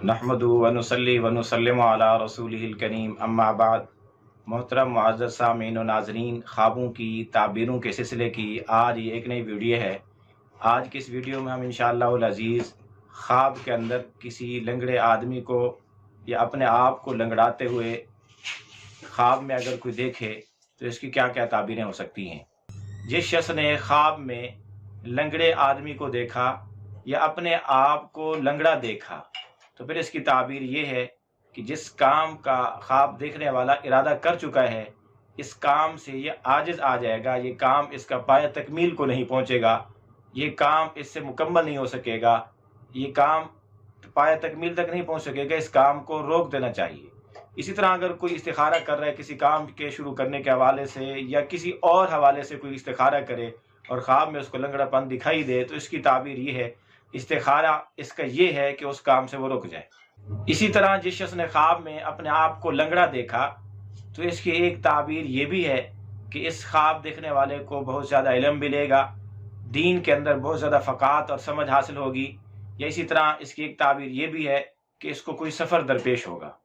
नहमदुहु व नुसल्ली व नुसल्लिमु अला रसूलिहिल करीम अम्मा बाद। मोहतरम मुअज़्ज़ज़ सामीन व नाज़रीन, ख्वाबों की ताबीरों के सिलसिले की आज ये एक नई वीडियो है। आज की इस वीडियो में हम इंशाअल्लाहुल अज़ीज़ ख्वाब के अंदर किसी लंगड़े आदमी को या अपने आप को लंगड़ाते हुए ख्वाब में अगर कोई देखे तो इसकी क्या क्या ताबीरें हो सकती हैं। जिस शख्स ने ख्वाब में लंगड़े आदमी को देखा या अपने आप को लंगड़ा देखा तो फिर इसकी ताबीर ये है कि जिस काम का ख्वाब देखने वाला इरादा कर चुका है, इस काम से ये आजिज़ आ जाएगा, ये काम इसका पाया तकमील को नहीं पहुँचेगा, ये काम इससे मुकम्मल नहीं हो सकेगा, ये काम पाया तकमील तक नहीं पहुँच सकेगा, इस काम को रोक देना चाहिए। इसी तरह अगर कोई इस्तिखारा कर रहा है किसी काम के शुरू करने के हवाले से या किसी और हवाले से कोई इस्तिखारा करे और ख्वाब में उसको लंगड़ापन दिखाई दे तो इसकी ताबीर ये है, इस्तिखारा इसका ये है कि उस काम से वो रुक जाए। इसी तरह जिस शख्स ने ख्वाब में अपने आप को लंगड़ा देखा तो इसकी एक ताबीर ये भी है कि इस ख्वाब देखने वाले को बहुत ज़्यादा इल्म मिलेगा, दीन के अंदर बहुत ज़्यादा फ़क़ाहत और समझ हासिल होगी। या इसी तरह इसकी एक ताबीर ये भी है कि इसको कोई सफ़र दरपेश होगा।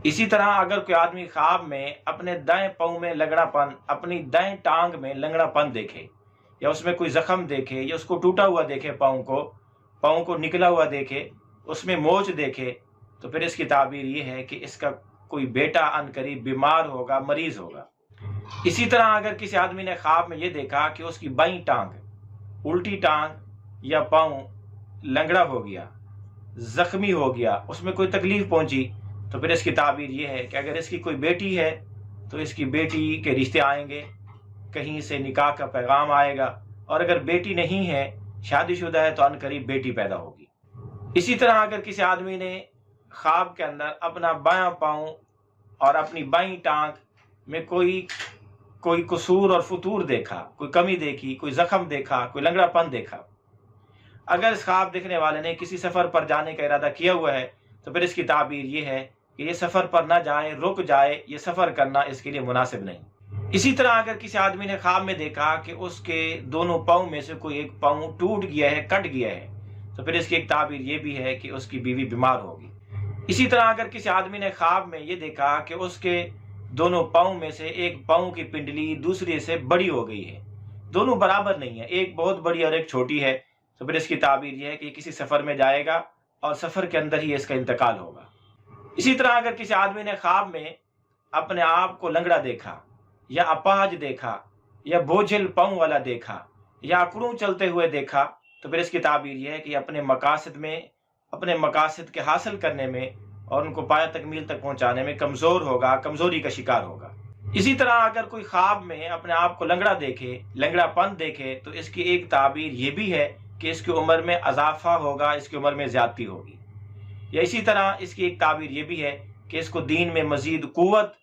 इसी तरह अगर कोई आदमी ख्वाब में अपने दाएं पाँव में लंगड़ापन, अपनी दाएं टांग में लंगड़ापन देखे या उसमें कोई ज़ख़म देखे या उसको टूटा हुआ देखे, पाँव को निकला हुआ देखे, उसमें मोच देखे, तो फिर इसकी ताबीर ये है कि इसका कोई बेटा अनकरीब बीमार होगा, मरीज़ होगा। इसी तरह अगर किसी आदमी ने ख्वाब में ये देखा कि उसकी बाईं टांग, उल्टी टांग या पाँव लंगड़ा हो गया, ज़ख्मी हो गया, उसमें कोई तकलीफ़ पहुंची, तो फिर इसकी ताबीर ये है कि अगर इसकी कोई बेटी है तो इसकी बेटी के रिश्ते आएंगे, कहीं से निकाह का पैगाम आएगा, और अगर बेटी नहीं है, शादीशुदा है, तो अनकरीब बेटी पैदा होगी। इसी तरह अगर किसी आदमी ने ख्वाब के अंदर अपना बायां पाँव और अपनी बाईं टांग में कोई कसूर और फतूर देखा, कोई कमी देखी, कोई ज़ख़म देखा, कोई लंगड़ापन देखा, अगर इस ख्वाब देखने वाले ने किसी सफ़र पर जाने का इरादा किया हुआ है तो फिर इसकी ताबीर ये है कि ये सफ़र पर ना जाए, रुक जाए, ये सफ़र करना इसके लिए मुनासिब नहीं। इसी तरह अगर किसी आदमी ने ख्वाब में देखा कि उसके दोनों पाँव में से कोई एक पाँव टूट गया है, कट गया है, तो फिर इसकी एक ताबीर ये भी है कि उसकी बीवी बीमार होगी। इसी तरह अगर किसी आदमी ने ख्वाब में ये देखा कि उसके दोनों पाँव में से एक पाँव की पिंडली दूसरे से बड़ी हो गई है, दोनों बराबर नहीं है, एक बहुत बड़ी और एक छोटी है, तो फिर इसकी ताबीर ये है कि किसी सफ़र में जाएगा और सफ़र के अंदर ही इसका इंतकाल होगा। इसी तरह अगर किसी आदमी ने ख्वाब में अपने आप को लंगड़ा देखा या अपाहज देखा या बोझिल पाँव वाला देखा या अकड़ू चलते हुए देखा, तो फिर इसकी ताबीर यह है कि अपने मकासद के हासिल करने में और उनको पाया तकमील तक पहुंचाने में कमज़ोर होगा, कमज़ोरी का शिकार होगा। इसी तरह अगर कोई ख्वाब में अपने आप को लंगड़ा देखे, लंगड़ापन देखे, तो इसकी एक ताबीर ये भी है कि इसकी उम्र में अजाफा होगा, इसकी उम्र में ज़्यादती होगी। या इसी तरह इसकी एक ताबीर ये भी है कि इसको दीन में मज़ीद क़ुव्वत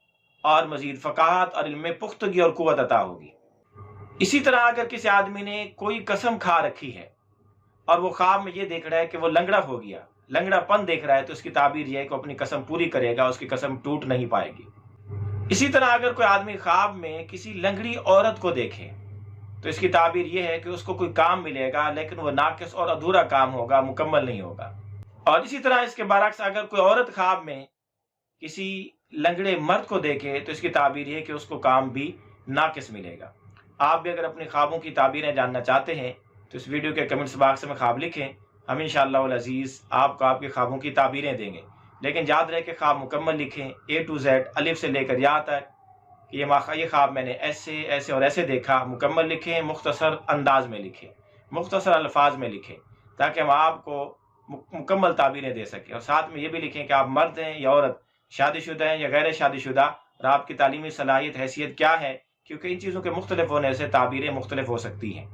और मज़ीद फ़क़ाहत और इल्म में पुख्तगी और क़ुव्वत अता होगी। इसी तरह अगर किसी आदमी ने कोई कसम खा रखी है और वो ख्वाब में ये देख रहा है कि वो लंगड़ा हो गया, लंगड़ापन देख रहा है, तो इसकी ताबीर यह है कि अपनी कसम पूरी करेगा, उसकी कसम टूट नहीं पाएगी। इसी तरह अगर कोई आदमी ख्वाब में किसी लंगड़ी औरत को देखे तो इसकी ताबीर यह है कि उसको कोई काम मिलेगा, लेकिन वह नाकिस और अधूरा काम होगा, मुकम्मल नहीं होगा। और इसी तरह इसके बरअक्स अगर कोई औरत ख्वाब में किसी लंगड़े मर्द को देखे तो इसकी ताबीर यह है कि उसको काम भी नाकिस मिलेगा। आप भी अगर अपने ख्वाबों की ताबीरें जानना चाहते हैं तो इस वीडियो के कमेंट्स बॉक्स में ख्वाब लिखें, हम इंशाअल्लाह अज़ीज़ आपको आपके ख्वाबों की ताबीरें देंगे। लेकिन याद रहे कि ख्वाब मुकम्मल लिखें, A to Z, अलिफ से लेकर या तक, कि ये ख्वाब मैंने ऐसे ऐसे और ऐसे देखा, मुकम्मल लिखें, मुख्तसर अंदाज में लिखें, मुख्तसर अल्फाज में लिखें, ताकि हम आपको मुकम्मल ताबीरें दे सकें। और साथ में ये भी लिखें कि आप मर्द हैं या औरत, शादीशुदा हैं या गैर शादीशुदा, और आपकी तालीमी सलाहियत हैसियत क्या है, क्योंकि इन चीज़ों के मुख्तलिफ होने से ताबीरें मुख्तलिफ हो सकती हैं।